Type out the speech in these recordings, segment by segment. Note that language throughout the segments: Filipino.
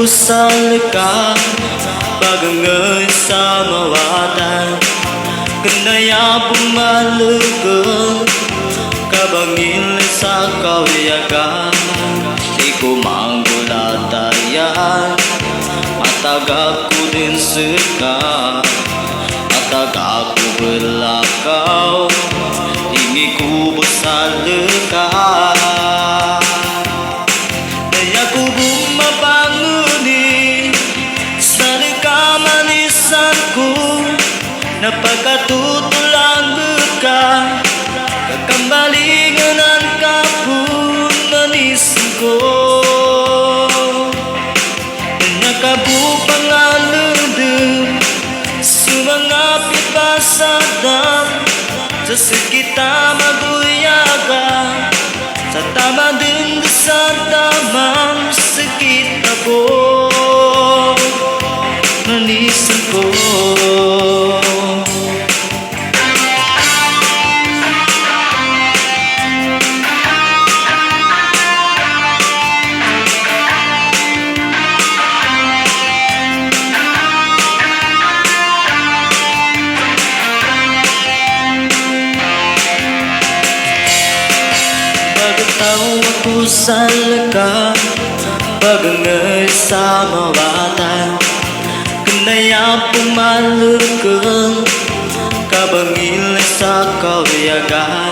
kusal ka bagay sa mawatan kanaya bumalugan kabangil sa kawiyagan di ko manggulatayan matagak ko din suka matagak ko belakaw hingi ko busalika kaya ko bumapanguni sa kamanisan ko napagkatutulang ka kakambalingan ka po manisin ko nakabupang alundum sumangapit pa sa dam sa sekita maguyaga sa tama din sa tamang sakit ako manisin ko tawa ko sa laka bagay sa mawatan kanaya pumalukan kabangil sa kawiyagan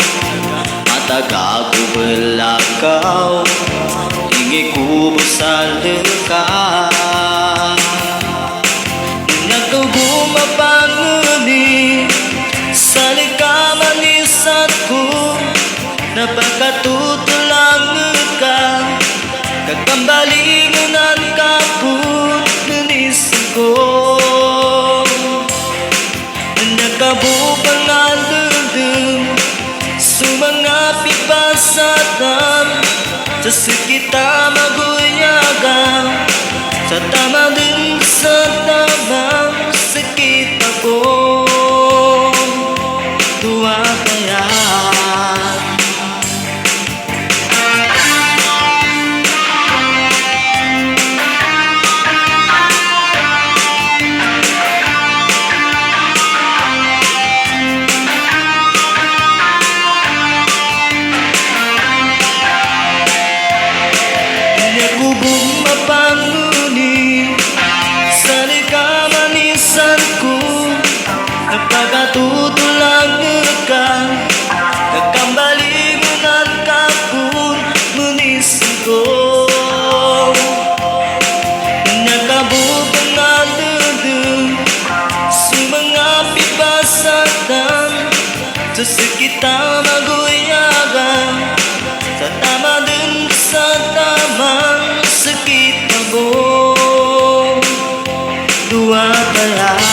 mataga ko belakaw hingi ko busalika nakaw bumapanguni sa likamanisan ko napagkatutulang ka kakambalingan ka po manisin ko nakabupang alundum sumangapit pa sa dam sa sekita maguyaga sa tama din sa tamang sakit ako tuwa kaya mapanguni sa likamanisan ko napagkatutulang ka kakambalingan ka po manisin ko nakabupang alundum sumangapit pa sa dam sa sekita maguyagan sa tama din sa tamang sakit ako dua kaya